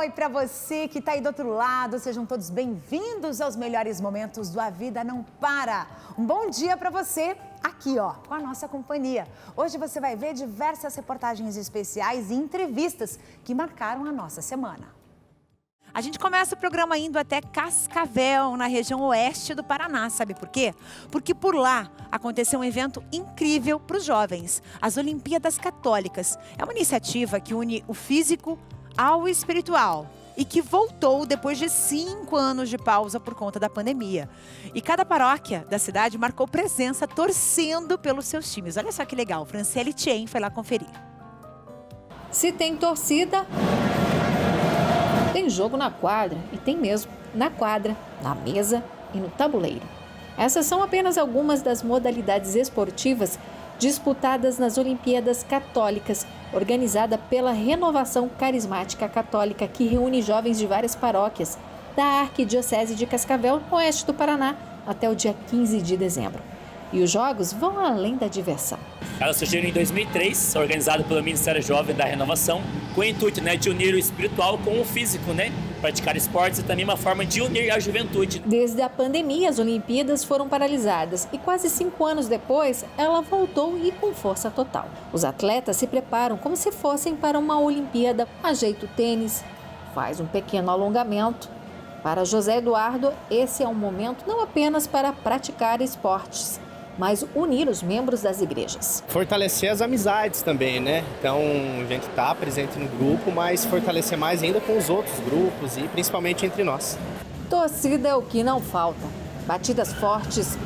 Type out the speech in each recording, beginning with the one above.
oi para você que está aí do outro lado. Sejam todos bem-vindos aos melhores momentos do A Vida Não Para. Um bom dia para você aqui, ó, com a nossa companhia. Hoje você vai ver diversas reportagens especiais e entrevistas que marcaram a nossa semana. A gente começa o programa indo até Cascavel, na região oeste do Paraná. Sabe por quê? Porque por lá aconteceu um evento incrível para os jovens, as Olimpíadas Católicas. É uma iniciativa que une o físico ao espiritual e que voltou depois de 5 anos de pausa por conta da pandemia. E cada paróquia da cidade marcou presença torcendo pelos seus times. Olha só que legal, Franciele Tien foi lá conferir. Se tem torcida, tem jogo na quadra, e tem mesmo, na quadra, na mesa e no tabuleiro. Essas são apenas algumas das modalidades esportivas disputadas nas Olimpíadas Católicas, organizada pela Renovação Carismática Católica, que reúne jovens de várias paróquias da Arquidiocese de Cascavel, oeste do Paraná, até o dia 15 de dezembro. E os jogos vão além da diversão. Ela surgiu em 2003, organizada pelo Ministério Jovem da Renovação, com o intuito, de unir o espiritual com o físico, praticar esportes e também uma forma de unir a juventude. Desde a pandemia, as Olimpíadas foram paralisadas e quase 5 anos depois, ela voltou e com força total. Os atletas se preparam como se fossem para uma Olimpíada, ajeita o tênis, faz um pequeno alongamento. Para José Eduardo, esse é um momento não apenas para praticar esportes, mas unir os membros das igrejas. Fortalecer as amizades também, Então, a gente está presente no grupo, mas fortalecer mais ainda com os outros grupos e principalmente entre nós. Torcida é o que não falta. Batidas fortes,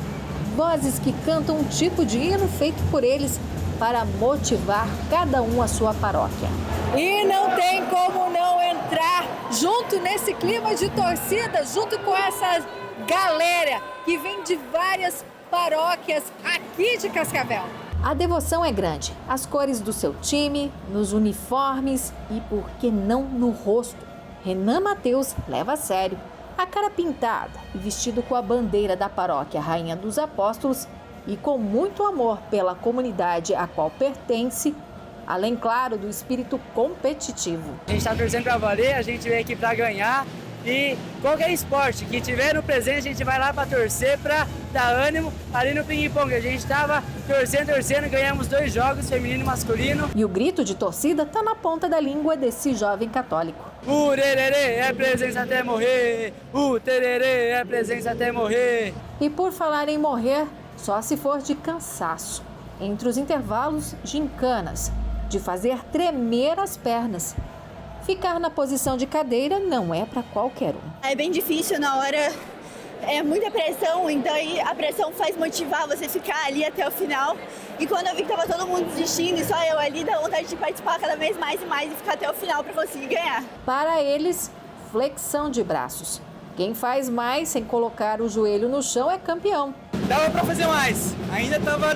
vozes que cantam um tipo de hino feito por eles para motivar cada um à sua paróquia. E não tem como não entrar junto nesse clima de torcida, junto com essa galera que vem de várias paróquias aqui de Cascavel. A devoção é grande. As cores do seu time, nos uniformes e, por que não, no rosto. Renan Mateus leva a sério a cara pintada e vestido com a bandeira da paróquia Rainha dos Apóstolos e com muito amor pela comunidade a qual pertence, além, claro, do espírito competitivo. A gente está torcendo para valer, a gente veio aqui para ganhar. E qualquer esporte que tiver no presente, a gente vai lá para torcer, para dar ânimo. Ali no ping-pong, a gente estava torcendo, ganhamos 2 jogos, feminino e masculino. E o grito de torcida está na ponta da língua desse jovem católico. O tererê é presença até morrer, o tererê é presença até morrer. E por falar em morrer, só se for de cansaço. Entre os intervalos, gincanas, de fazer tremer as pernas. Ficar na posição de cadeira não é para qualquer um. É bem difícil na hora, é muita pressão, então a pressão faz motivar você ficar ali até o final. E quando eu vi que estava todo mundo desistindo e só eu ali, dá vontade de participar cada vez mais e mais e ficar até o final para conseguir ganhar. Para eles, flexão de braços. Quem faz mais sem colocar o joelho no chão é campeão. Dava para fazer mais, ainda estava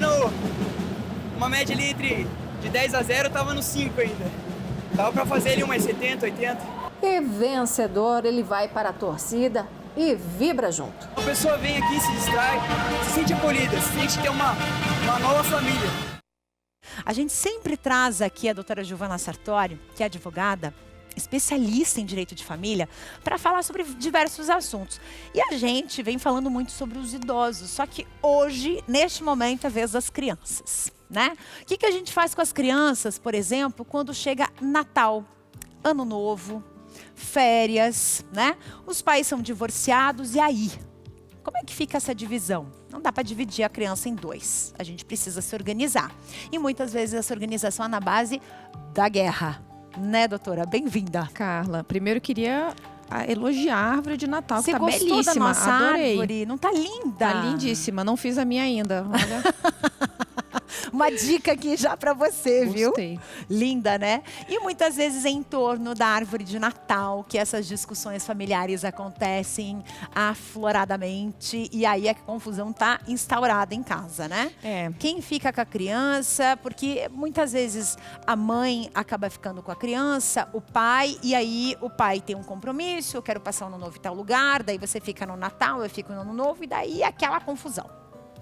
uma média ali de 10 a 0, estava no 5 ainda. Dava para fazer ali umas 70, 80. E vencedor, ele vai para a torcida e vibra junto. A pessoa vem aqui, se distrai, se sente acolhida, se sente ter uma nova família. A gente sempre traz aqui a doutora Giovana Sartório, que é advogada, especialista em direito de família, para falar sobre diversos assuntos. E a gente vem falando muito sobre os idosos, só que hoje, neste momento, é a vez das crianças, O que a gente faz com as crianças, por exemplo, quando chega Natal, Ano Novo, férias, Os pais são divorciados, e aí? Como é que fica essa divisão? Não dá para dividir a criança em 2. A gente precisa se organizar. E muitas vezes essa organização é na base da guerra. Doutora? Bem-vinda. Carla, primeiro queria elogiar a árvore de Natal, que tá belíssima. Belíssima, Da nossa adorei. Árvore? Não tá linda? Tá lindíssima, não fiz a minha ainda, olha. Uma dica aqui já para você, Gostei. Viu? Linda, E muitas vezes é em torno da árvore de Natal que essas discussões familiares acontecem afloradamente e aí a confusão tá instaurada em casa, É. Quem fica com a criança, porque muitas vezes a mãe acaba ficando com a criança, o pai, e aí o pai tem um compromisso, eu quero passar o Ano Novo em tal lugar, daí você fica no Natal, eu fico no Ano Novo, e daí aquela confusão.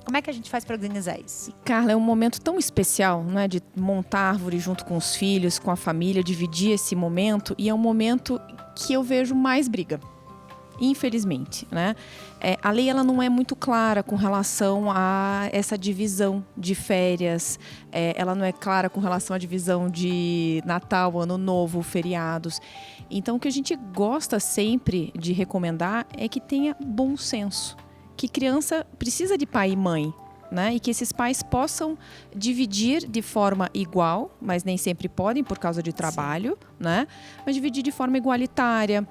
Como é que a gente faz para organizar isso? Carla, é um momento tão especial, né? De montar árvore junto com os filhos, com a família, dividir esse momento. E é um momento que eu vejo mais briga. Infelizmente, né? A lei ela não é muito clara com relação a essa divisão de férias, ela não é clara com relação à divisão de Natal, Ano Novo, feriados. Então, o que a gente gosta sempre de recomendar é que tenha bom senso, que criança precisa de pai e mãe, né? E que esses pais possam dividir de forma igual, mas nem sempre podem por causa de trabalho, né? Mas dividir de forma igualitária,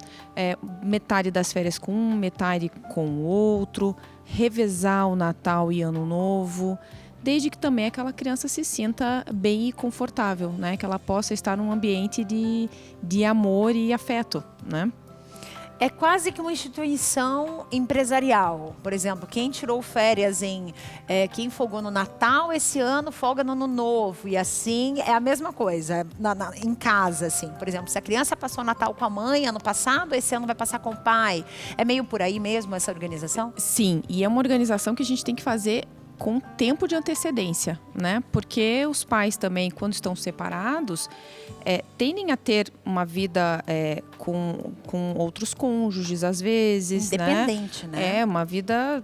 metade das férias com um, metade com o outro, revezar o Natal e Ano Novo, desde que também aquela criança se sinta bem e confortável, né? Que ela possa estar num ambiente de amor e afeto, né? É quase que uma instituição empresarial. Por exemplo, quem tirou férias quem folgou no Natal esse ano, folga no Ano Novo. E assim, é a mesma coisa em casa, assim. Por exemplo, se a criança passou o Natal com a mãe ano passado, esse ano vai passar com o pai. É meio por aí mesmo essa organização? Sim, e é uma organização que a gente tem que fazer com tempo de antecedência, né? Porque os pais também, quando estão separados, tendem a ter uma vida com outros cônjuges, às vezes, independente, né? Uma vida...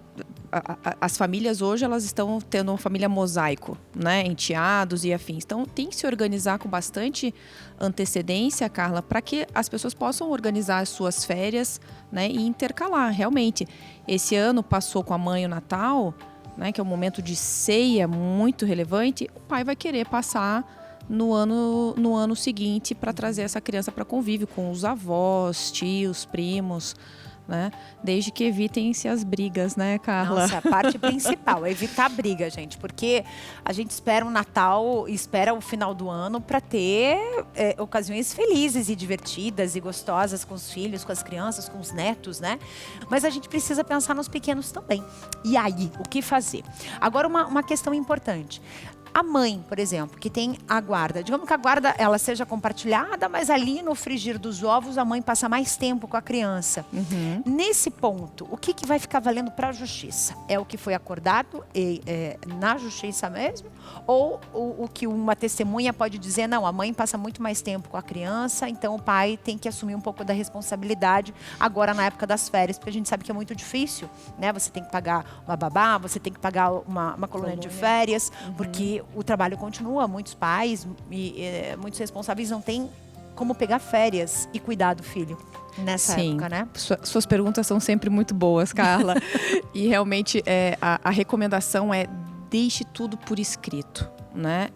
As famílias hoje, elas estão tendo uma família mosaico, né? Enteados e afins. Então, tem que se organizar com bastante antecedência, Carla, para que as pessoas possam organizar as suas férias, né? E intercalar, realmente. Esse ano passou com a mãe o Natal... né, que é um momento de ceia muito relevante, o pai vai querer passar no ano seguinte para trazer essa criança para convívio com os avós, tios, primos, né? Desde que evitem-se as brigas, né, Carla? Nossa, a parte principal é evitar briga, gente, porque a gente espera o Natal, espera o final do ano para ter ocasiões felizes e divertidas e gostosas com os filhos, com as crianças, com os netos, né? Mas a gente precisa pensar nos pequenos também. E aí, o que fazer? Agora, uma questão importante. A mãe, por exemplo, que tem a guarda, digamos que a guarda ela seja compartilhada, mas ali no frigir dos ovos a mãe passa mais tempo com a criança. Uhum. Nesse ponto, o que vai ficar valendo para a justiça? É o que foi acordado na justiça mesmo? Ou o que uma testemunha pode dizer, não, a mãe passa muito mais tempo com a criança, então o pai tem que assumir um pouco da responsabilidade agora na época das férias, porque a gente sabe que é muito difícil, né? Você tem que pagar uma babá, você tem que pagar uma colônia de férias, porque o trabalho continua, muitos pais e muitos responsáveis não têm como pegar férias e cuidar do filho nessa época, né? Suas perguntas são sempre muito boas, Carla. E realmente a recomendação é deixe tudo por escrito, né?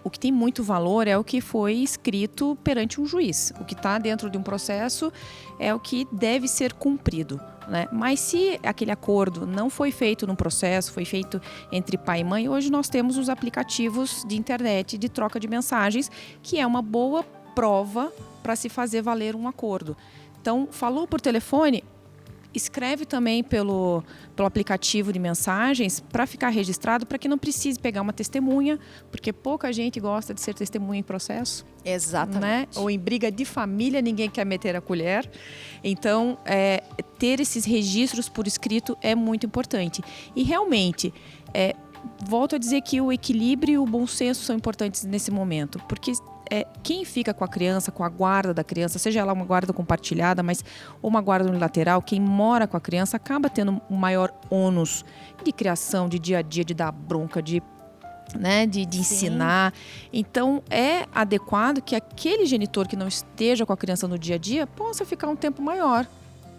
O que tem muito valor é o que foi escrito perante um juiz. O que está dentro de um processo é o que deve ser cumprido, né? Mas se aquele acordo não foi feito no processo, foi feito entre pai e mãe, hoje nós temos os aplicativos de internet de troca de mensagens, que é uma boa prova para se fazer valer um acordo. Então, falou por telefone, escreve também pelo aplicativo de mensagens para ficar registrado, para que não precise pegar uma testemunha, porque pouca gente gosta de ser testemunha em processo. Exatamente. Né? Ou em briga de família, ninguém quer meter a colher. Então, ter esses registros por escrito é muito importante. E realmente, volto a dizer que o equilíbrio e o bom senso são importantes nesse momento, porque quem fica com a criança, com a guarda da criança, seja ela uma guarda compartilhada, mas ou uma guarda unilateral, quem mora com a criança acaba tendo um maior ônus de criação, de dia a dia, de dar bronca, de ensinar. Então, é adequado que aquele genitor que não esteja com a criança no dia a dia possa ficar um tempo maior,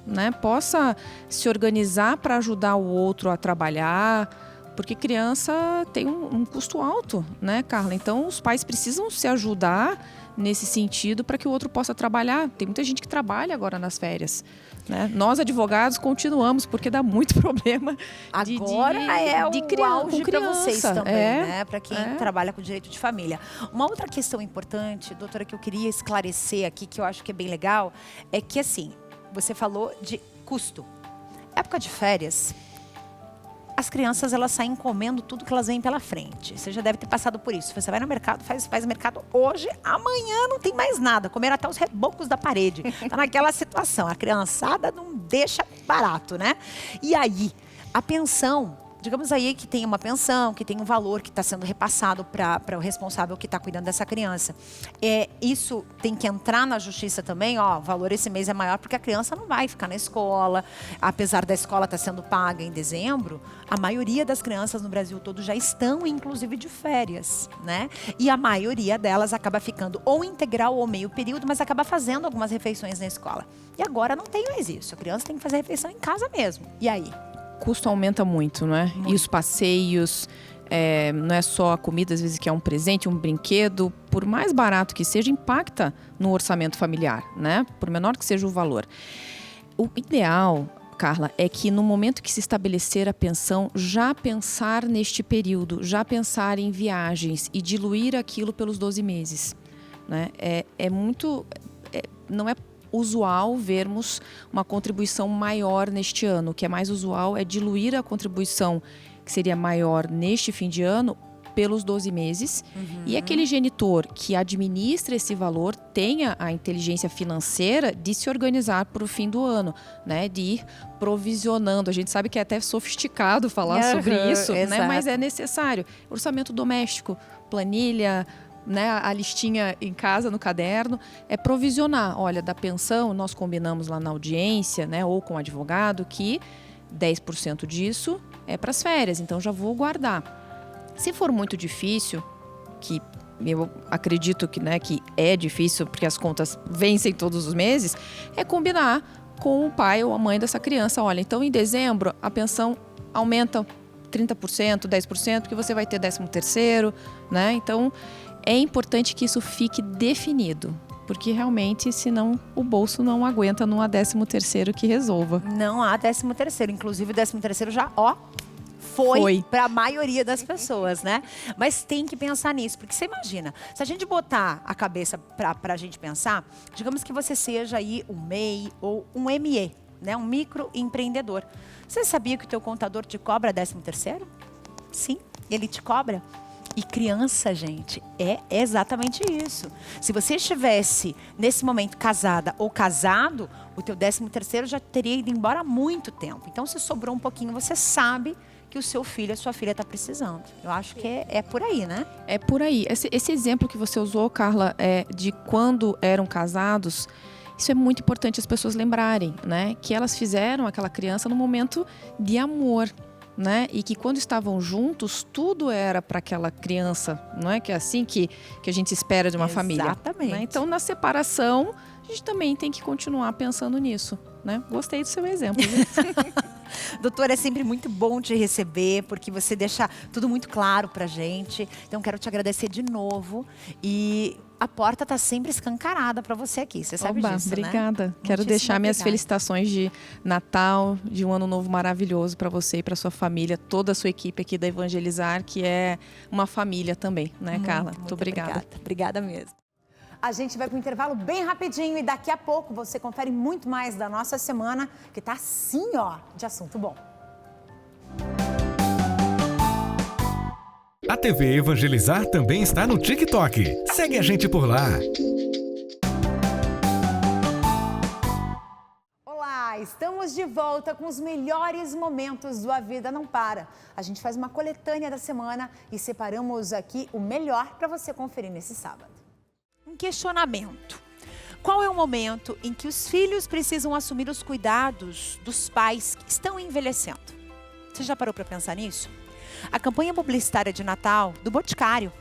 né? Possa se organizar para ajudar o outro a trabalhar, porque criança tem um custo alto, né, Carla? Então, os pais precisam se ajudar nesse sentido para que o outro possa trabalhar. Tem muita gente que trabalha agora nas férias, né? Nós, advogados, continuamos, porque dá muito problema de criança, com criança. Para vocês também, né? Para quem trabalha com direito de família. Uma outra questão importante, doutora, que eu queria esclarecer aqui, que eu acho que é bem legal, é que, assim, você falou de custo. Época de férias, as crianças, elas saem comendo tudo que elas veem pela frente. Você já deve ter passado por isso. Você vai no mercado, faz mercado hoje, amanhã não tem mais nada. Comer até os rebocos da parede. Tá naquela situação. A criançada não deixa barato, né? E aí, a pensão digamos aí que tem uma pensão, que tem um valor que está sendo repassado para o responsável que está cuidando dessa criança. Isso tem que entrar na justiça também, ó, o valor esse mês é maior porque a criança não vai ficar na escola. Apesar da escola estar sendo paga em dezembro, a maioria das crianças no Brasil todo já estão, inclusive, de férias, né? E a maioria delas acaba ficando ou integral ou meio período, mas acaba fazendo algumas refeições na escola. E agora não tem mais isso, a criança tem que fazer refeição em casa mesmo. E aí? O custo aumenta muito, não é? E os passeios, não é só a comida, às vezes que é um presente, um brinquedo, por mais barato que seja, impacta no orçamento familiar, né? Por menor que seja o valor. O ideal, Carla, é que no momento que se estabelecer a pensão, já pensar neste período, já pensar em viagens e diluir aquilo pelos 12 meses, né? Não é usual vermos uma contribuição maior neste ano. O que é mais usual é diluir a contribuição que seria maior neste fim de ano pelos 12 meses. E aquele genitor que administra esse valor tenha a inteligência financeira de se organizar para o fim do ano, né? De ir provisionando. A gente sabe que é até sofisticado falar sobre isso, né? Mas é necessário. Orçamento doméstico, planilha, né, a listinha em casa, no caderno, é provisionar. Olha, da pensão, nós combinamos lá na audiência, né, ou com o advogado, que 10% disso é para as férias, então já vou guardar. Se for muito difícil, que eu acredito que, né, que é difícil, porque as contas vencem todos os meses, é combinar com o pai ou a mãe dessa criança. Olha, então em dezembro a pensão aumenta 30%, 10%, porque você vai ter 13º, né? Então é importante que isso fique definido, porque realmente, senão, o bolso não aguenta, não há 13º que resolva. Não há 13º, inclusive o 13º já, foi para a maioria das pessoas, né? Mas tem que pensar nisso, porque você imagina, se a gente botar a cabeça para a gente pensar, digamos que você seja aí um MEI ou um ME, né? Um microempreendedor. Você sabia que o teu contador te cobra 13º? Sim, ele te cobra. E criança, gente, é exatamente isso. Se você estivesse, nesse momento, casada ou casado, o teu 13º já teria ido embora há muito tempo. Então, se sobrou um pouquinho, você sabe que o seu filho, a sua filha está precisando. Eu acho que é por aí, né? É por aí. Esse exemplo que você usou, Carla, de quando eram casados, isso é muito importante as pessoas lembrarem, né? Que elas fizeram aquela criança no momento de amor, né? E que quando estavam juntos, tudo era para aquela criança, não é? Que é assim que a gente espera de uma família. Exatamente. Né? Então, na separação, a gente também tem que continuar pensando nisso, né? Gostei do seu exemplo. Doutora, é sempre muito bom te receber, porque você deixa tudo muito claro pra gente. Então, quero te agradecer de novo. E a porta tá sempre escancarada para você aqui. Você sabe disso, obrigada. Né? Quero deixar minhas felicitações de Natal, de um ano novo maravilhoso para você e para sua família, toda a sua equipe aqui da Evangelizar, que é uma família também, né, Carla? Muito obrigada. Obrigada mesmo. A gente vai para o intervalo bem rapidinho e daqui a pouco você confere muito mais da nossa semana, que tá assim, ó, de assunto bom. A TV Evangelizar também está no TikTok. Segue a gente por lá. Olá, estamos de volta com os melhores momentos do A Vida Não Para. A gente faz uma coletânea da semana e separamos aqui o melhor para você conferir nesse sábado. Um questionamento. Qual é o momento em que os filhos precisam assumir os cuidados dos pais que estão envelhecendo? Você já parou para pensar nisso? A campanha publicitária de Natal do Boticário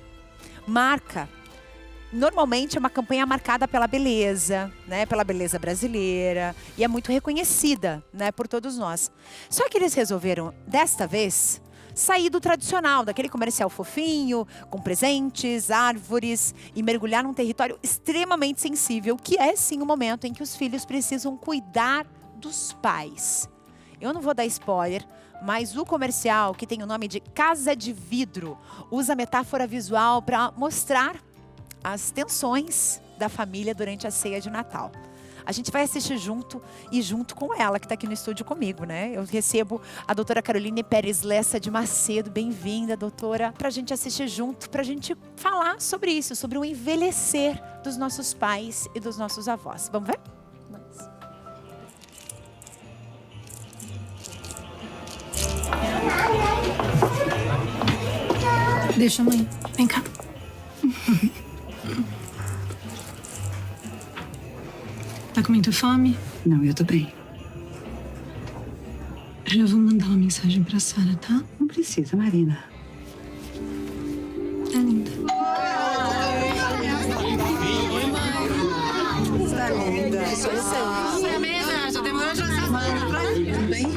normalmente é uma campanha marcada pela beleza, né, pela beleza brasileira, e é muito reconhecida, né, por todos nós. Só que eles resolveram, desta vez, sair do tradicional, daquele comercial fofinho, com presentes, árvores, e mergulhar num território extremamente sensível, que é sim o momento em que os filhos precisam cuidar dos pais. Eu não vou dar spoiler, mas o comercial, que tem o nome de Casa de Vidro, usa metáfora visual para mostrar as tensões da família durante a ceia de Natal. A gente vai assistir junto e junto com ela, que está aqui no estúdio comigo, né? Eu recebo a doutora Caroline Pérez Lessa de Macedo. Bem-vinda, doutora, para a gente assistir junto, para a gente falar sobre isso, sobre o envelhecer dos nossos pais e dos nossos avós. Vamos ver? Vamos. Deixa a mãe. Vem cá. Tá com muita fome? Não, eu tô bem. Já vou mandar uma mensagem pra Sara, tá? Não precisa, Marina. É linda. Tá linda. Mena, já demorou de essa Tudo bem?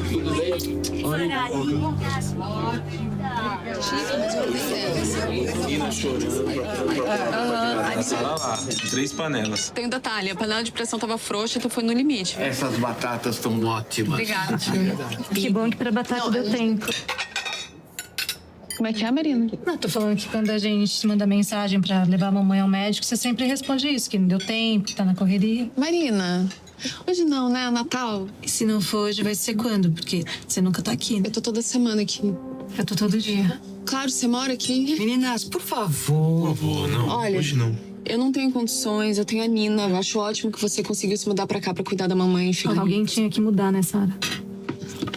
Menina chorando. A sala lá, 3 panelas. Tem um detalhe, a panela de pressão tava frouxa, então foi no limite. Essas batatas estão ótimas. Obrigada. Que bom que pra batata deu tempo. Como é que é, Marina? Não, tô falando que quando a gente manda mensagem pra levar a mamãe ao médico, você sempre responde isso, que não deu tempo, que tá na correria. Marina, hoje não, né? Natal. E se não for hoje, vai ser quando? Porque você nunca tá aqui, né? Eu tô toda semana aqui. Eu tô todo dia. Claro, você mora aqui. Meninas, por favor. Por favor, não. Olha, Hoje não. Eu não tenho condições, eu tenho a Nina. Eu acho ótimo que você conseguiu se mudar pra cá pra cuidar da mamãe e ficar... Alguém tinha que mudar, né, Sara?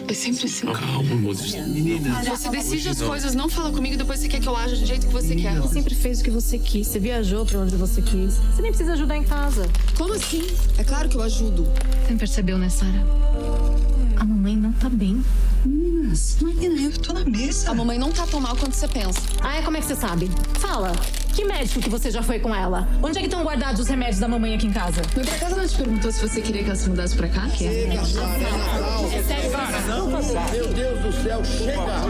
É sempre assim. Calma, moça. Menina. Você decide as coisas, não fala comigo e depois você quer que eu aja do jeito que você quer. Você sempre fez o que você quis. Você viajou pra onde você quis. Você nem precisa ajudar em casa. Como assim? É claro que eu ajudo. Você não percebeu, né, Sara? A mamãe não tá bem. Meninas, Marina, eu tô na mesa. A mamãe não tá tão mal quanto você pensa. Ah, como é que você sabe? Fala. Que médico que você já foi com ela? Onde é que estão guardados os remédios da mamãe aqui em casa? Mas por acaso ela te perguntou se você queria que ela se mudasse pra cá? É sério? Meu Deus do céu, chega!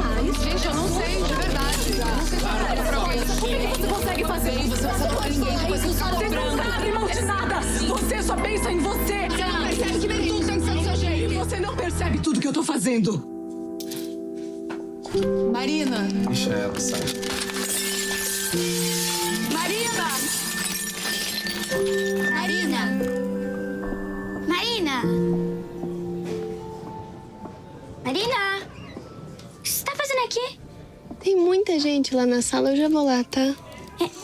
Gente, eu não sei, de verdade. Eu não sei falar pra alguém. Como é que você consegue fazer isso? Você não sabe ninguém, depois você só Você não sabe mão de nada! Você só pensa em você! Você não percebe que nem tudo tem que ser do seu jeito! E você não percebe tudo que eu tô fazendo! Marina! Deixa ela, sai. Marina! Marina! Marina! Marina! O que você tá fazendo aqui? Tem muita gente lá na sala, eu já vou lá, tá? É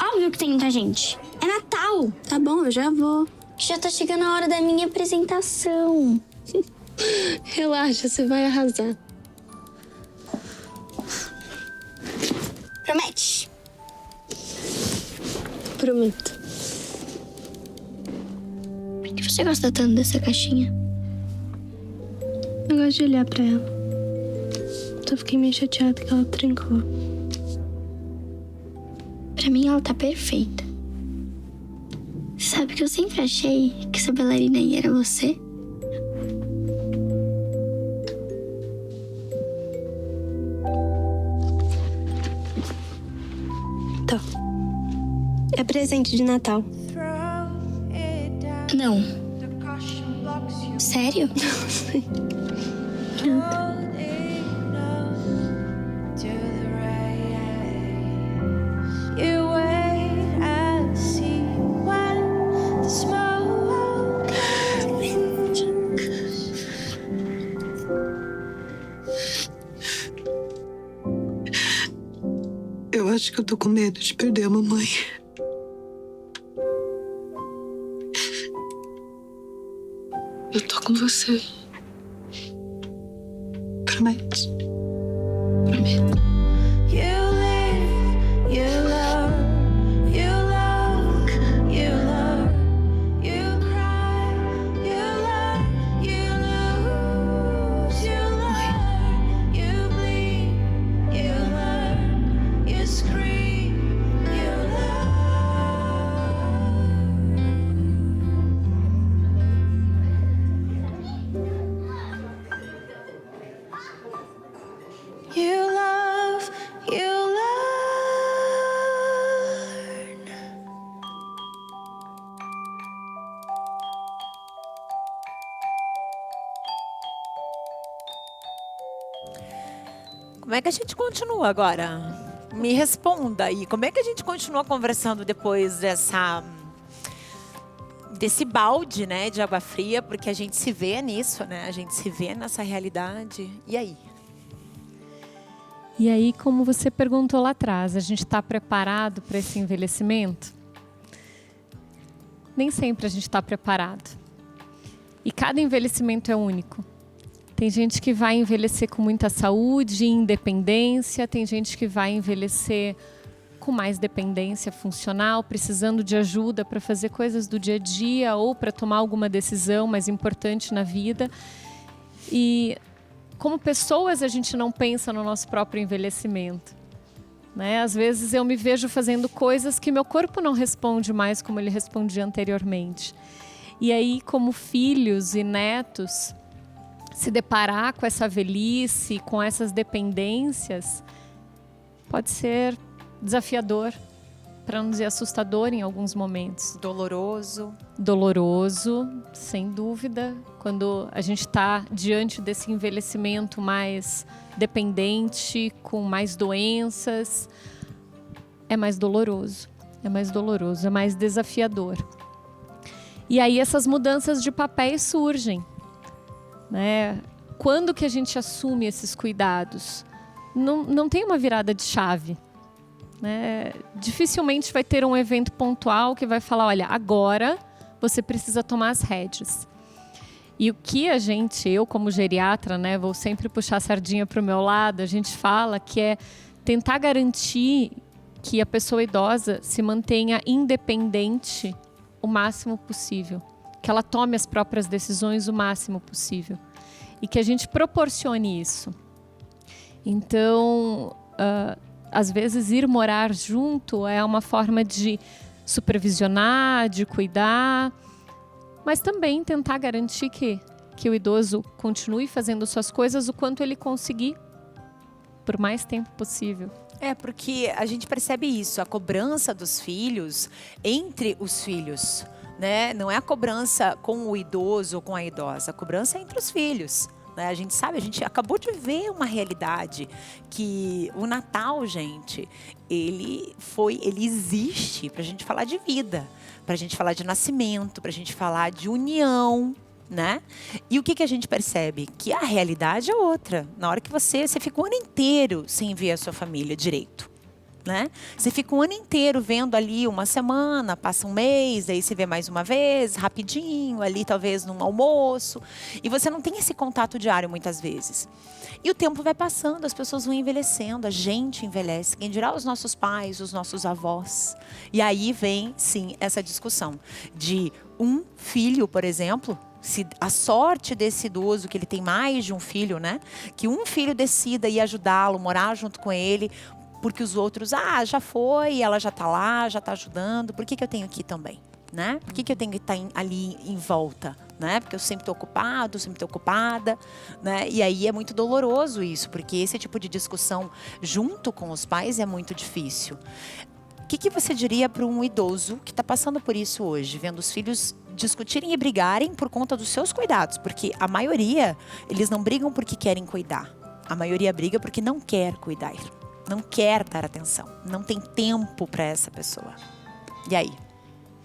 óbvio que tem muita gente. É Natal. Tá bom, eu já vou. Já tá chegando a hora da minha apresentação. Relaxa, você vai arrasar. Promete? Prometo. Por que você gosta tanto dessa caixinha? Eu gosto de olhar pra ela. Só fiquei meio chateada que ela trincou. Pra mim, ela tá perfeita. Sabe que eu sempre achei que essa bailarina aí era você? Tô. É presente de Natal. Não. Sério? Eu acho que eu tô com medo de perder a mamãe. Eu tô com você. Promete? Prometo. Como é que a gente continua agora? Me responda aí. Como é que a gente continua conversando depois desse balde, né, de água fria? Porque a gente se vê nisso, né? A gente se vê nessa realidade. E aí? E aí, como você perguntou lá atrás, a gente está preparado para esse envelhecimento? Nem sempre a gente está preparado. E cada envelhecimento é único. Tem gente que vai envelhecer com muita saúde e independência, tem gente que vai envelhecer com mais dependência funcional, precisando de ajuda para fazer coisas do dia a dia ou para tomar alguma decisão mais importante na vida. E como pessoas a gente não pensa no nosso próprio envelhecimento, né? Às vezes eu me vejo fazendo coisas que meu corpo não responde mais como ele respondia anteriormente. E aí, como filhos e netos, se deparar com essa velhice, com essas dependências, pode ser desafiador, para não dizer assustador em alguns momentos. Doloroso. Doloroso, sem dúvida. Quando a gente está diante desse envelhecimento mais dependente, com mais doenças, é mais doloroso, é mais desafiador. E aí essas mudanças de papéis surgem, né? Quando que a gente assume esses cuidados? Não tem uma virada de chave, né? Dificilmente vai ter um evento pontual que vai falar, olha, agora você precisa tomar as rédeas. E o que eu como geriatra, né, vou sempre puxar a sardinha para o meu lado, a gente fala que é tentar garantir que a pessoa idosa se mantenha independente o máximo possível, que ela tome as próprias decisões o máximo possível e que a gente proporcione isso. Então, às vezes ir morar junto é uma forma de supervisionar, de cuidar, mas também tentar garantir que o idoso continue fazendo suas coisas o quanto ele conseguir, por mais tempo possível. Porque a gente percebe isso, a cobrança dos filhos entre os filhos, né? Não é a cobrança com o idoso ou com a idosa, a cobrança é entre os filhos. Né? A gente sabe, a gente acabou de ver uma realidade que o Natal, gente, ele existe para a gente falar de vida, para a gente falar de nascimento, para a gente falar de união, né? E o que a gente percebe? Que a realidade é outra. Na hora que você fica o ano inteiro sem ver a sua família direito, né? Você fica um ano inteiro vendo ali uma semana, passa um mês, aí você vê mais uma vez, rapidinho, ali talvez num almoço. E você não tem esse contato diário muitas vezes. E o tempo vai passando, as pessoas vão envelhecendo, a gente envelhece. Quem dirá os nossos pais, os nossos avós. E aí vem, sim, essa discussão de um filho, por exemplo, se a sorte desse idoso, que ele tem mais de um filho, né? Que um filho decida ir ajudá-lo, morar junto com ele, porque os outros, já foi, ela já está lá, já está ajudando, por que eu tenho que ir também? Né? Por que eu tenho que estar ali em volta? Né? Porque eu sempre estou ocupado, sempre estou ocupada. Né? E aí é muito doloroso isso, porque esse tipo de discussão junto com os pais é muito difícil. O que você diria para um idoso que está passando por isso hoje, vendo os filhos discutirem e brigarem por conta dos seus cuidados? Porque a maioria, eles não brigam porque querem cuidar. A maioria briga porque não quer cuidar. Não quer dar atenção. Não tem tempo para essa pessoa. E aí?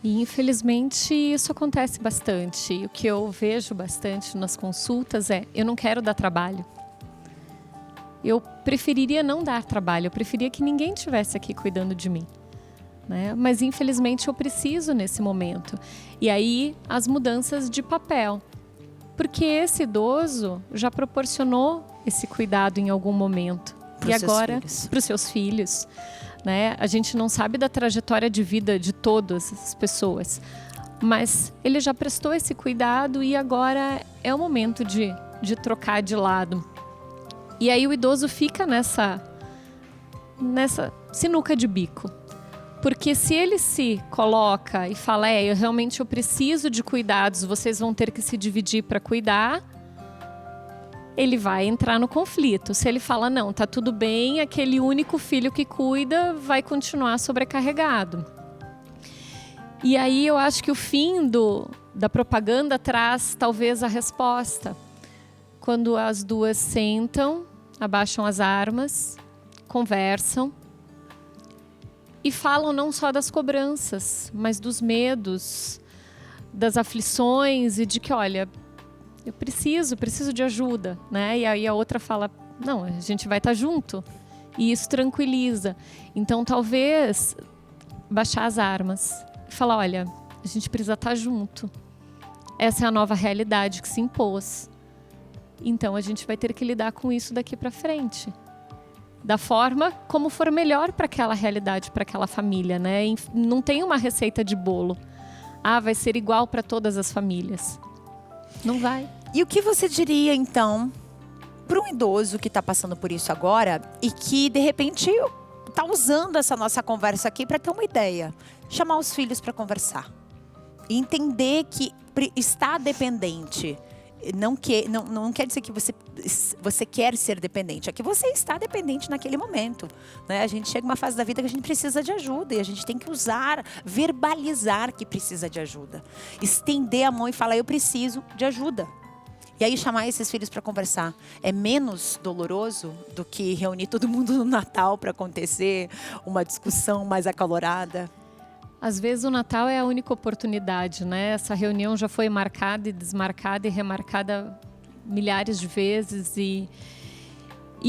E infelizmente isso acontece bastante. E o que eu vejo bastante nas consultas é: eu não quero dar trabalho. Eu preferiria não dar trabalho. Eu preferia que ninguém estivesse aqui cuidando de mim. Né? Mas infelizmente eu preciso nesse momento. E aí as mudanças de papel. Porque esse idoso já proporcionou esse cuidado em algum momento. E agora, para os seus filhos, né? A gente não sabe da trajetória de vida de todas as pessoas, mas ele já prestou esse cuidado e agora é o momento de trocar de lado. E aí o idoso fica nessa sinuca de bico. Porque se ele se coloca e fala, eu realmente preciso de cuidados, vocês vão ter que se dividir para cuidar, ele vai entrar no conflito. Se ele fala, não, tá tudo bem, aquele único filho que cuida vai continuar sobrecarregado. E aí eu acho que o fim da propaganda traz talvez a resposta. Quando as duas sentam, abaixam as armas, conversam e falam não só das cobranças, mas dos medos, das aflições e de que, olha, eu preciso de ajuda, né? E aí a outra fala, não, a gente vai estar junto. E isso tranquiliza. Então, talvez, baixar as armas e falar, olha, a gente precisa estar junto. Essa é a nova realidade que se impôs. Então, a gente vai ter que lidar com isso daqui para frente. da forma como for melhor para aquela realidade, para aquela família, né? Não tem uma receita de bolo. Vai ser igual para todas as famílias. Não vai. E o que você diria, então, para um idoso que está passando por isso agora e que, de repente, está usando essa nossa conversa aqui para ter uma ideia? Chamar os filhos para conversar. E entender que está dependente. Não quer dizer que você quer ser dependente. É que você está dependente naquele momento, né? A gente chega uma fase da vida que a gente precisa de ajuda. E a gente tem que verbalizar que precisa de ajuda. Estender a mão e falar, eu preciso de ajuda. E aí chamar esses filhos para conversar é menos doloroso do que reunir todo mundo no Natal para acontecer uma discussão mais acalorada? Às vezes o Natal é a única oportunidade, né? Essa reunião já foi marcada e desmarcada e remarcada milhares de vezes. E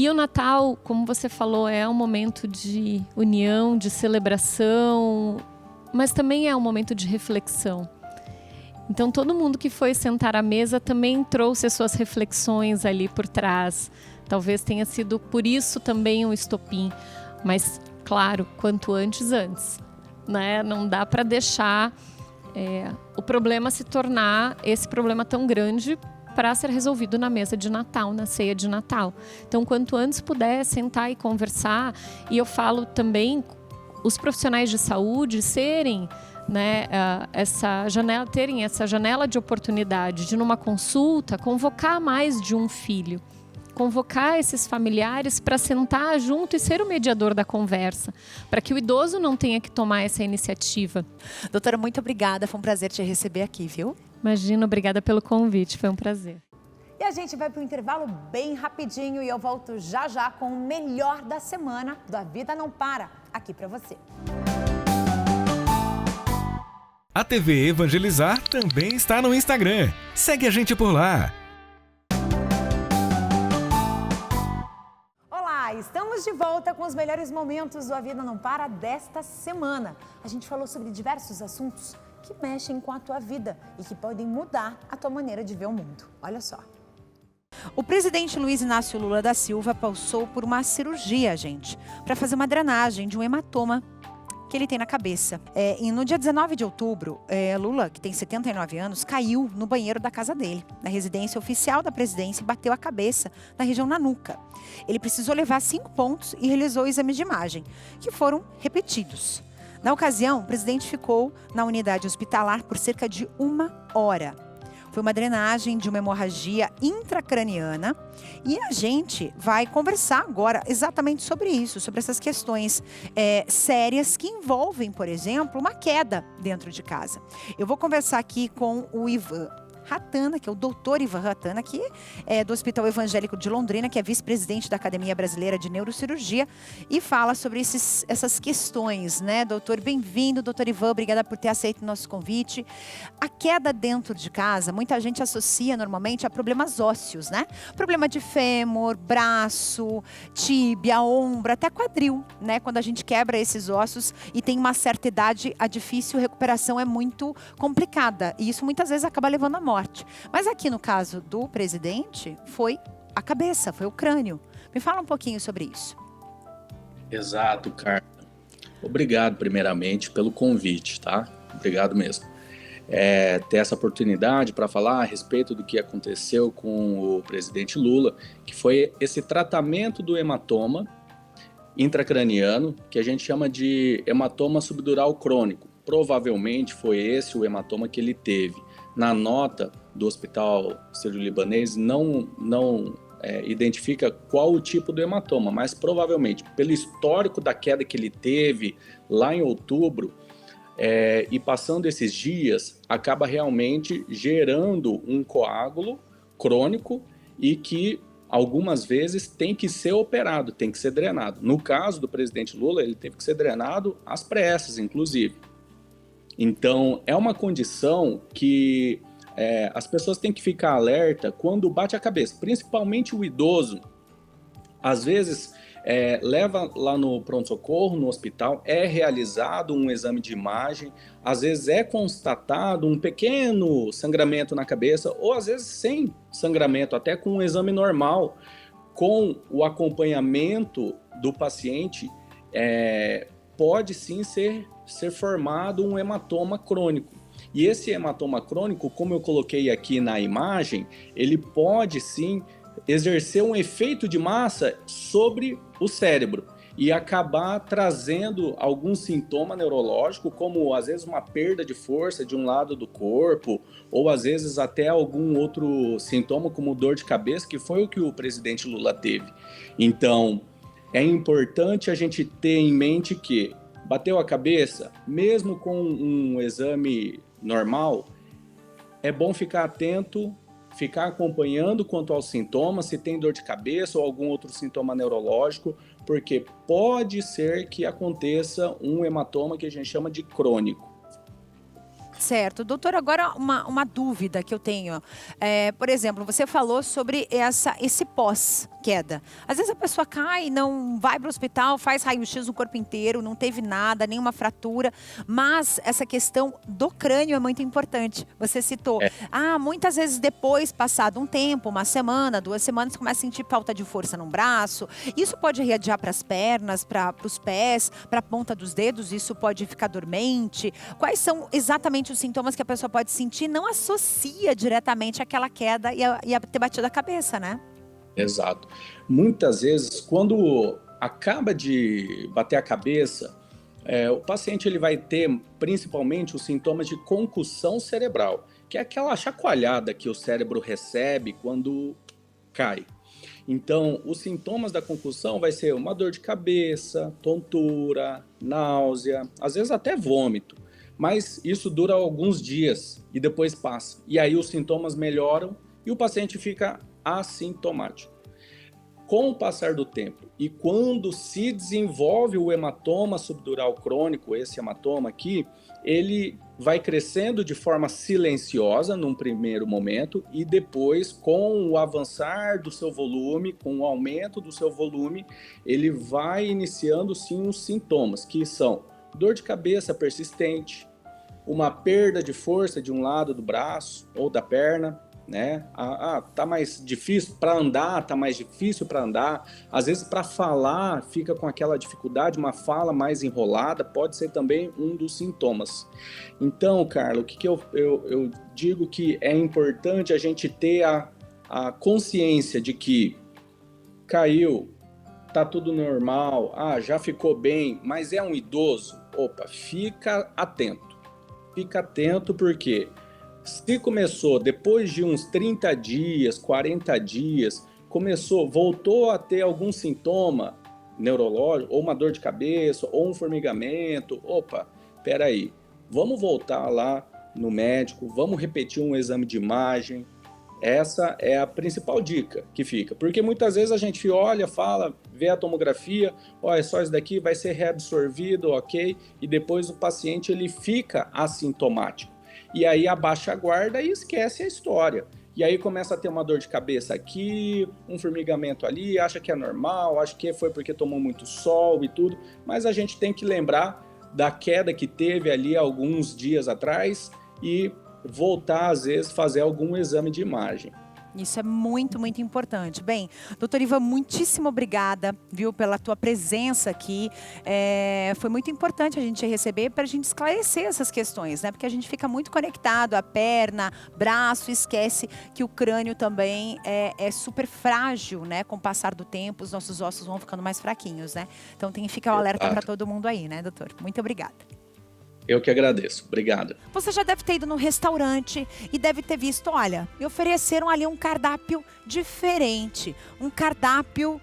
o Natal, como você falou, é um momento de união, de celebração, mas também é um momento de reflexão. Então todo mundo que foi sentar à mesa também trouxe as suas reflexões ali por trás. Talvez tenha sido por isso também um estopim. Mas, claro, quanto antes, antes. Né? Não dá para deixar o problema se tornar esse problema tão grande para ser resolvido na mesa de Natal, na ceia de Natal. Então, quanto antes puder sentar e conversar, e eu falo também os profissionais de saúde serem, né, terem essa janela de oportunidade de, numa consulta, convocar mais de um filho. Convocar esses familiares para sentar junto e ser o mediador da conversa, para que o idoso não tenha que tomar essa iniciativa. Doutora, muito obrigada, foi um prazer te receber aqui, viu? Imagina, obrigada pelo convite, foi um prazer. E a gente vai para o intervalo bem rapidinho e eu volto já já com o melhor da semana do A Vida Não Para, aqui para você. A TV Evangelizar também está no Instagram. Segue a gente por lá. Estamos de volta com os melhores momentos do A Vida Não Para desta semana. A gente falou sobre diversos assuntos que mexem com a tua vida e que podem mudar a tua maneira de ver o mundo. Olha só. O presidente Luiz Inácio Lula da Silva passou por uma cirurgia, gente, para fazer uma drenagem de um hematoma que ele tem na cabeça. E no dia 19 de outubro, Lula, que tem 79 anos, caiu no banheiro da casa dele, na residência oficial da presidência, e bateu a cabeça na região da nuca. Ele precisou levar 5 pontos e realizou exames de imagem, que foram repetidos. Na ocasião, o presidente ficou na unidade hospitalar por cerca de 1 hora. Foi uma drenagem de uma hemorragia intracraniana e a gente vai conversar agora exatamente sobre isso, sobre essas questões sérias que envolvem, por exemplo, uma queda dentro de casa. Eu vou conversar aqui com o Ivan Ratana, que é o doutor Ivan Ratana, que é do Hospital Evangélico de Londrina, que é vice-presidente da Academia Brasileira de Neurocirurgia, e fala sobre essas questões, né? Doutor, bem-vindo, doutor Ivan, obrigada por ter aceito o nosso convite. A queda dentro de casa, muita gente associa normalmente a problemas ósseos, né? Problema de fêmur, braço, tíbia, ombro, até quadril, né? Quando a gente quebra esses ossos e tem uma certa idade, a difícil recuperação é muito complicada, e isso muitas vezes acaba levando à morte. Mas aqui no caso do presidente, foi a cabeça, foi o crânio. Me fala um pouquinho sobre isso. Exato, Carla. Obrigado, primeiramente, pelo convite, tá? Obrigado mesmo. Ter essa oportunidade para falar a respeito do que aconteceu com o presidente Lula, que foi esse tratamento do hematoma intracraniano, que a gente chama de hematoma subdural crônico. Provavelmente foi esse o hematoma que ele teve. Na nota do Hospital Sírio-Libanês não identifica qual o tipo do hematoma, mas provavelmente pelo histórico da queda que ele teve lá em outubro e passando esses dias, acaba realmente gerando um coágulo crônico e que algumas vezes tem que ser operado, tem que ser drenado. No caso do presidente Lula, ele teve que ser drenado às pressas, inclusive. Então, é uma condição que as pessoas têm que ficar alerta quando bate a cabeça, principalmente o idoso. Às vezes, leva lá no pronto-socorro, no hospital, é realizado um exame de imagem, às vezes é constatado um pequeno sangramento na cabeça, ou às vezes sem sangramento, até com um exame normal, com o acompanhamento do paciente, pode sim ser formado um hematoma crônico. E esse hematoma crônico, como eu coloquei aqui na imagem, ele pode sim exercer um efeito de massa sobre o cérebro e acabar trazendo algum sintoma neurológico, como às vezes uma perda de força de um lado do corpo, ou às vezes até algum outro sintoma, como dor de cabeça, que foi o que o presidente Lula teve. Então, é importante a gente ter em mente que bateu a cabeça, mesmo com um exame normal, é bom ficar atento, ficar acompanhando quanto aos sintomas, se tem dor de cabeça ou algum outro sintoma neurológico, porque pode ser que aconteça um hematoma que a gente chama de crônico. Certo. Doutor, agora uma dúvida que eu tenho. Por exemplo, você falou sobre esse pós-queda. Às vezes a pessoa cai, não vai para o hospital, faz raio-x no corpo inteiro, não teve nada, nenhuma fratura, mas essa questão do crânio é muito importante. Você citou. Muitas vezes depois, passado um tempo, uma semana, 2 semanas, você começa a sentir falta de força no braço. Isso pode irradiar para as pernas, para os pés, para a ponta dos dedos, isso pode ficar dormente. Quais são exatamente os sintomas que a pessoa pode sentir? Não associa diretamente àquela queda e a ter batido a cabeça, né? Exato. Muitas vezes, quando acaba de bater a cabeça, o paciente ele vai ter principalmente os sintomas de concussão cerebral, que é aquela chacoalhada que o cérebro recebe quando cai. Então, os sintomas da concussão vai ser uma dor de cabeça, tontura, náusea, às vezes até vômito. Mas isso dura alguns dias e depois passa. E aí os sintomas melhoram e o paciente fica assintomático. Com o passar do tempo e quando se desenvolve o hematoma subdural crônico, esse hematoma aqui, ele vai crescendo de forma silenciosa num primeiro momento e depois, com o avançar do seu volume, com o aumento do seu volume, ele vai iniciando sim os sintomas, que são dor de cabeça persistente, uma perda de força de um lado do braço ou da perna, né? Tá mais difícil para andar, tá mais difícil para andar. Às vezes para falar fica com aquela dificuldade, uma fala mais enrolada, pode ser também um dos sintomas. Então, Carla, o que eu digo que é importante a gente ter a consciência de que caiu, tá tudo normal, já ficou bem, mas é um idoso, opa, fica atento. Fica atento porque se começou depois de uns 30 dias, 40 dias, voltou a ter algum sintoma neurológico, ou uma dor de cabeça, ou um formigamento, opa, peraí, vamos voltar lá no médico, vamos repetir um exame de imagem. Essa é a principal dica que fica, porque muitas vezes a gente olha, fala, vê a tomografia, é só isso daqui, vai ser reabsorvido, ok? E depois o paciente ele fica assintomático. E aí abaixa a guarda e esquece a história. E aí começa a ter uma dor de cabeça aqui, um formigamento ali, acha que é normal, acha que foi porque tomou muito sol e tudo, mas a gente tem que lembrar da queda que teve ali alguns dias atrás e voltar, às vezes, fazer algum exame de imagem. Isso é muito, muito importante. Bem, doutor Ivan, muitíssimo obrigada, viu, pela tua presença aqui. Foi muito importante a gente receber para a gente esclarecer essas questões, né? Porque a gente fica muito conectado à perna, braço, esquece que o crânio também é super frágil, né? Com o passar do tempo, os nossos ossos vão ficando mais fraquinhos, né? Então tem que ficar o alerta para todo mundo aí, né, doutor? Muito obrigada. Eu que agradeço. Obrigado. Você já deve ter ido no restaurante e deve ter visto, olha, me ofereceram ali um cardápio diferente. Um cardápio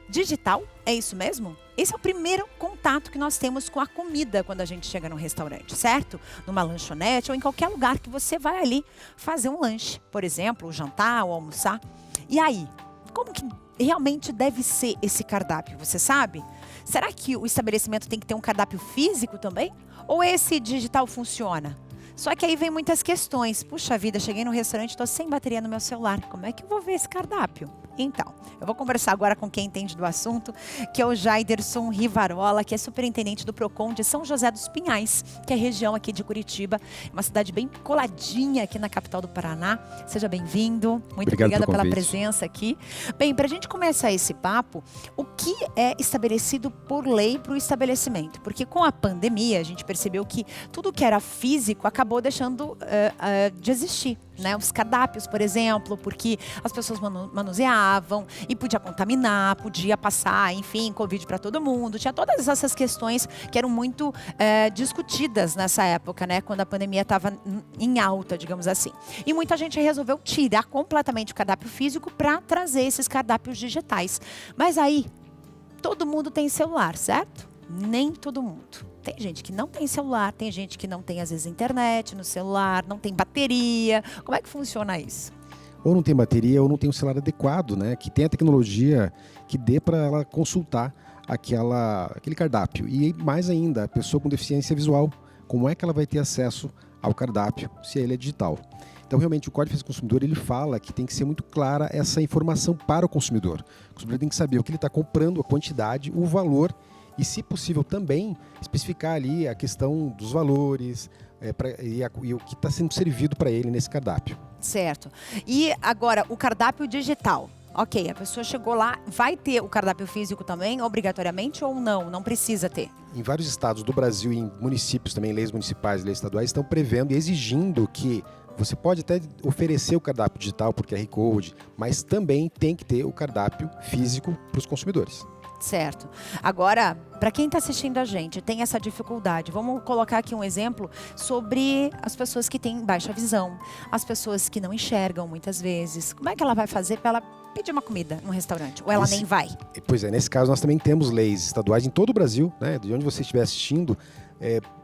digital, é isso mesmo? Esse é o primeiro contato que nós temos com a comida quando a gente chega no restaurante, certo? Numa lanchonete ou em qualquer lugar que você vai ali fazer um lanche, por exemplo, jantar ou almoçar. E aí, como que realmente deve ser esse cardápio, você sabe? Será que o estabelecimento tem que ter um cardápio físico também? Ou esse digital funciona? Só que aí vem muitas questões. Puxa vida, cheguei no restaurante, estou sem bateria no meu celular. Como é que eu vou ver esse cardápio? Então, eu vou conversar agora com quem entende do assunto, que é o Jaiderson Rivarola, que é superintendente do PROCON de São José dos Pinhais, que é a região aqui de Curitiba, uma cidade bem coladinha aqui na capital do Paraná. Seja bem-vindo, muito obrigada pela presença aqui. Bem, para a gente começar esse papo, o que é estabelecido por lei para o estabelecimento? Porque com a pandemia, a gente percebeu que tudo que era físico acabou deixando de existir. Né, os cardápios, por exemplo, porque as pessoas manuseavam e podia contaminar, podia passar, enfim, Covid para todo mundo. Tinha todas essas questões que eram muito discutidas nessa época, né, quando a pandemia estava em alta, digamos assim. E muita gente resolveu tirar completamente o cardápio físico para trazer esses cardápios digitais. Mas aí, todo mundo tem celular, certo? Nem todo mundo. Tem gente que não tem celular, tem gente que não tem, às vezes, internet no celular, não tem bateria. Como é que funciona isso? Ou não tem bateria ou não tem um celular adequado, né? Que tenha tecnologia que dê para ela consultar aquele cardápio. E mais ainda, a pessoa com deficiência visual, como é que ela vai ter acesso ao cardápio se ele é digital? Então, realmente, o Código de Defesa do Consumidor, ele fala que tem que ser muito clara essa informação para o consumidor. O consumidor tem que saber o que ele está comprando, a quantidade, o valor e, se possível, também especificar ali a questão dos valores e o que está sendo servido para ele nesse cardápio. Certo. E agora, o cardápio digital. Ok, a pessoa chegou lá, vai ter o cardápio físico também, obrigatoriamente, ou não? Não precisa ter? Em vários estados do Brasil e em municípios também, leis municipais e leis estaduais, estão prevendo e exigindo que você pode até oferecer o cardápio digital por QR Code, mas também tem que ter o cardápio físico para os consumidores. Certo. Agora, para quem está assistindo a gente, tem essa dificuldade. Vamos colocar aqui um exemplo sobre as pessoas que têm baixa visão, as pessoas que não enxergam muitas vezes. Como é que ela vai fazer para ela pedir uma comida num restaurante? Ou ela nem vai? Pois é, nesse caso nós também temos leis estaduais em todo o Brasil, né? De onde você estiver assistindo,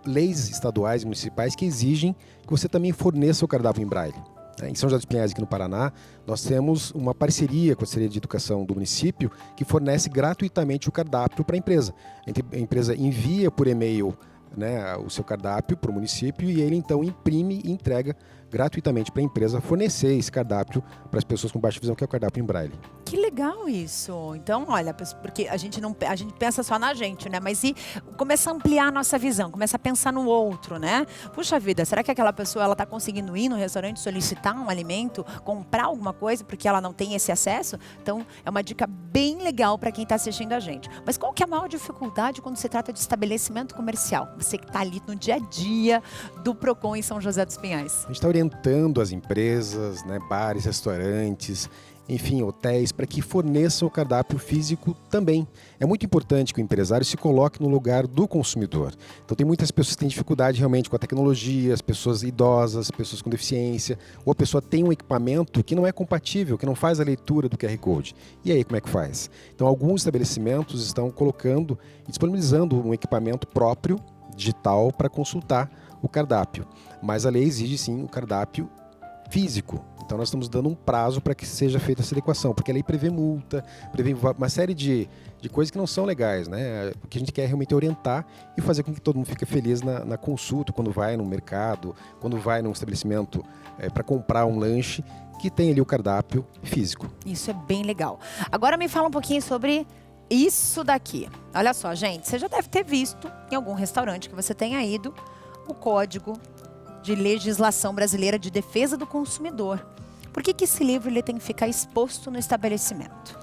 leis estaduais e municipais que exigem que você também forneça o cardápio em braille. Em São José dos Pinhais, aqui no Paraná, nós temos uma parceria com a Secretaria de Educação do município que fornece gratuitamente o cardápio para a empresa. A empresa envia por e-mail, né, o seu cardápio para o município e ele então imprime e entrega gratuitamente para a empresa fornecer esse cardápio para as pessoas com baixa visão, que é o cardápio em braille. Que legal isso. Então, olha, porque a gente pensa só na gente, né? Mas e começa a ampliar a nossa visão, começa a pensar no outro, né? Puxa vida, será que aquela pessoa ela tá conseguindo ir no restaurante, solicitar um alimento, comprar alguma coisa porque ela não tem esse acesso? Então, é uma dica bem legal para quem está assistindo a gente. Mas qual que é a maior dificuldade quando se trata de estabelecimento comercial? Você que está ali no dia a dia do PROCON em São José dos Pinhais. A gente está orientando as empresas, né, bares, restaurantes, enfim, hotéis, para que forneçam o cardápio físico também. É muito importante que o empresário se coloque no lugar do consumidor. Então tem muitas pessoas que têm dificuldade realmente com a tecnologia, as pessoas idosas, pessoas com deficiência, ou a pessoa tem um equipamento que não é compatível, que não faz a leitura do QR Code. E aí, como é que faz? Então alguns estabelecimentos estão colocando e disponibilizando um equipamento próprio, digital, para consultar o cardápio. Mas a lei exige sim o cardápio físico. Então nós estamos dando um prazo para que seja feita essa adequação, porque a lei prevê multa, prevê uma série de coisas que não são legais, né? O que a gente quer realmente é orientar e fazer com que todo mundo fique feliz na consulta, quando vai no mercado, quando vai num estabelecimento para comprar um lanche, que tem ali o cardápio físico. Isso é bem legal. Agora me fala um pouquinho sobre isso daqui. Olha só, gente, você já deve ter visto em algum restaurante que você tenha ido o Código de Legislação Brasileira de Defesa do Consumidor. Por que esse livro ele tem que ficar exposto no estabelecimento?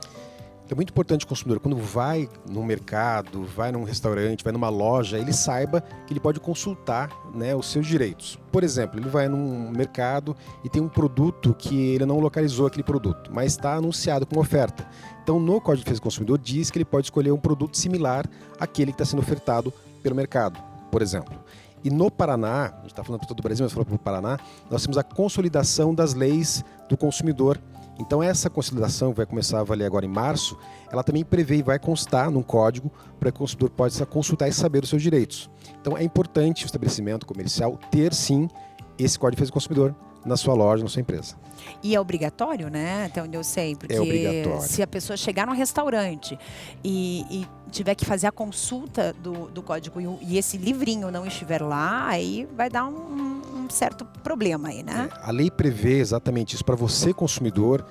É muito importante o consumidor, quando vai no mercado, vai num restaurante, vai numa loja, ele saiba que ele pode consultar, né, os seus direitos. Por exemplo, ele vai num mercado e tem um produto que ele não localizou aquele produto, mas está anunciado como oferta. Então, no Código de Defesa do Consumidor diz que ele pode escolher um produto similar àquele que está sendo ofertado pelo mercado, por exemplo. E no Paraná, a gente está falando para todo o Brasil, mas falando para o Paraná, nós temos a consolidação das leis do consumidor. Então essa consolidação, que vai começar a valer agora em março, ela também prevê e vai constar num código para que o consumidor possa consultar e saber os seus direitos. Então é importante o estabelecimento comercial ter sim esse Código de Defesa do Consumidor na sua loja, na sua empresa. E é obrigatório, né? Até onde eu sei. Porque é obrigatório. Se a pessoa chegar num restaurante e tiver que fazer a consulta do código e esse livrinho não estiver lá, aí vai dar um certo problema aí, né? A lei prevê exatamente isso para você, consumidor,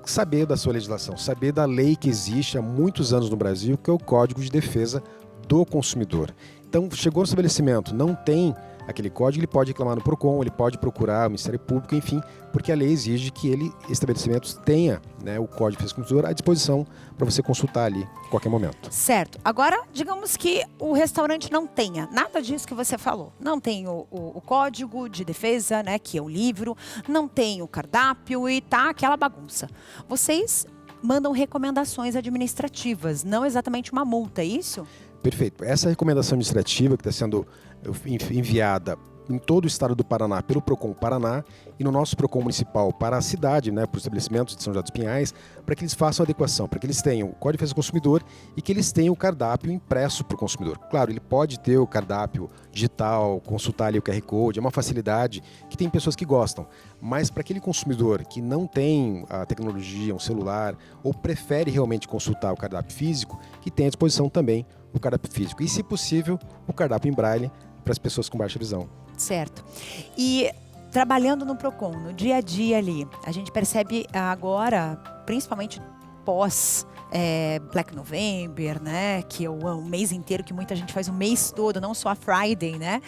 saber da sua legislação, saber da lei que existe há muitos anos no Brasil, que é o Código de Defesa do Consumidor. Então, chegou no estabelecimento, não tem aquele código, ele pode reclamar no PROCON, ele pode procurar o Ministério Público, enfim, porque a lei exige que estabelecimentos tenha, né, o Código de Defesa do Consumidor à disposição para você consultar ali a qualquer momento. Certo. Agora, digamos que o restaurante não tenha nada disso que você falou. Não tem o Código de Defesa, né, que é o livro, não tem o cardápio e tá aquela bagunça. Vocês mandam recomendações administrativas, não exatamente uma multa, é isso? Perfeito. Essa recomendação administrativa que está sendo enviada em todo o estado do Paraná pelo PROCON Paraná e no nosso PROCON municipal para a cidade, né, para os estabelecimentos de São José dos Pinhais, para que eles façam a adequação, para que eles tenham o Código de Defesa do Consumidor e que eles tenham o cardápio impresso para o consumidor. Claro, ele pode ter o cardápio digital, consultar ali o QR Code, é uma facilidade que tem pessoas que gostam, mas para aquele consumidor que não tem a tecnologia, um celular, ou prefere realmente consultar o cardápio físico, que tenha à disposição também o cardápio físico e, se possível, o cardápio em braille para as pessoas com baixa visão. Certo. E trabalhando no PROCON, no dia a dia ali, a gente percebe agora, principalmente pós Black November, né, que é o mês inteiro, que muita gente faz o mês todo, não só a Friday, né,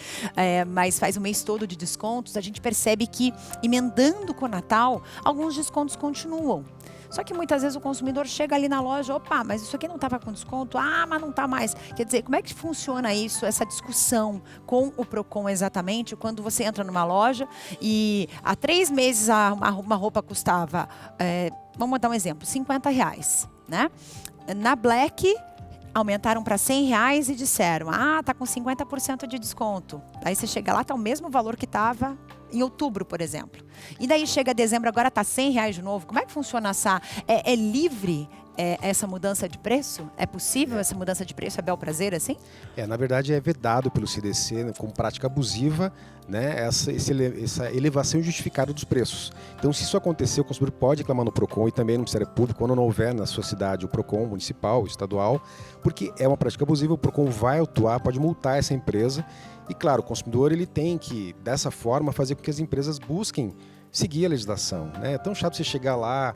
mas faz o mês todo de descontos, a gente percebe que, emendando com o Natal, alguns descontos continuam. Só que muitas vezes o consumidor chega ali na loja, opa, mas isso aqui não estava com desconto? Ah, mas não está mais. Quer dizer, como é que funciona isso, essa discussão com o PROCON exatamente, quando você entra numa loja e há 3 meses uma roupa custava, vamos dar um exemplo, R$50, né? Na Black aumentaram para R$100 e disseram, tá com 50% de desconto. Aí você chega lá, tá o mesmo valor que estava em outubro, por exemplo. E daí chega dezembro, agora tá R$100 de novo. Como é que funciona essa... É livre essa mudança de preço? É possível essa mudança de preço? É bel prazer, assim? Na verdade, é vedado pelo CDC, né, como prática abusiva, né, essa elevação injustificada dos preços. Então, se isso acontecer, o consumidor pode reclamar no PROCON e também no Ministério Público, quando não houver na sua cidade o PROCON municipal, estadual, porque é uma prática abusiva, o PROCON vai atuar, pode multar essa empresa. E, claro, o consumidor ele tem que, dessa forma, fazer com que as empresas busquem seguir a legislação, né? É tão chato você chegar lá,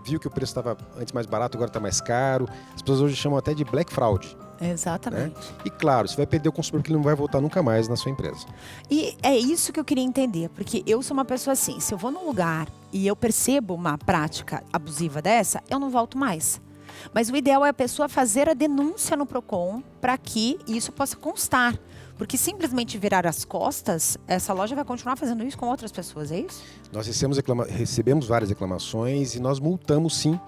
viu que o preço estava antes mais barato, agora está mais caro. As pessoas hoje chamam até de black fraud. Exatamente. Né? E, claro, você vai perder o consumidor porque ele não vai voltar nunca mais na sua empresa. E é isso que eu queria entender, porque eu sou uma pessoa assim, se eu vou num lugar e eu percebo uma prática abusiva dessa, eu não volto mais. Mas o ideal é a pessoa fazer a denúncia no PROCON para que isso possa constar. Porque simplesmente virar as costas, essa loja vai continuar fazendo isso com outras pessoas, é isso? Nós recebemos várias reclamações e nós multamos sim,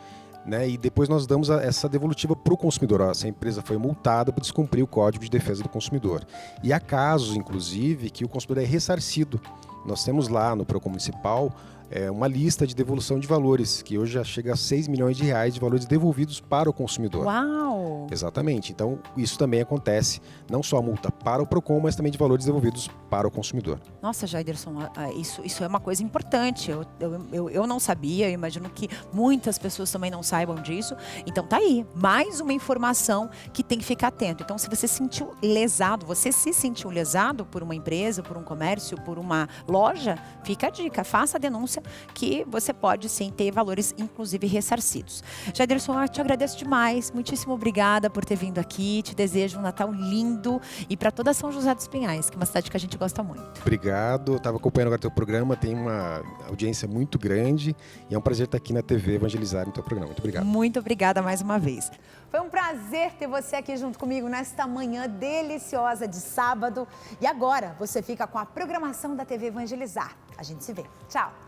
né? E depois nós damos essa devolutiva para o consumidor. Essa empresa foi multada por descumprir o Código de Defesa do Consumidor. E há casos, inclusive, que o consumidor é ressarcido. Nós temos lá no PROCON Municipal uma lista de devolução de valores, que hoje já chega a R$6 milhões de valores devolvidos para o consumidor. Uau! Exatamente. Então, isso também acontece, não só a multa para o PROCON, mas também de valores devolvidos para o consumidor. Nossa, Jaiderson, isso é uma coisa importante. Eu não sabia, eu imagino que muitas pessoas também não saibam disso. Então, tá aí, mais uma informação que tem que ficar atento. Então, se você se sentiu lesado por uma empresa, por um comércio, por uma loja, fica a dica, faça a denúncia que você pode sim ter valores, inclusive, ressarcidos. Jaiderson, eu te agradeço demais, muitíssimo obrigada por ter vindo aqui, te desejo um Natal lindo e para toda São José dos Pinhais, que é uma cidade que a gente gosta muito. Obrigado, eu estava acompanhando agora o teu programa, tem uma audiência muito grande e é um prazer estar aqui na TV Evangelizar no teu programa. Muito obrigado. Muito obrigada mais uma vez. Foi um prazer ter você aqui junto comigo nesta manhã deliciosa de sábado. E agora você fica com a programação da TV Evangelizar. A gente se vê. Tchau!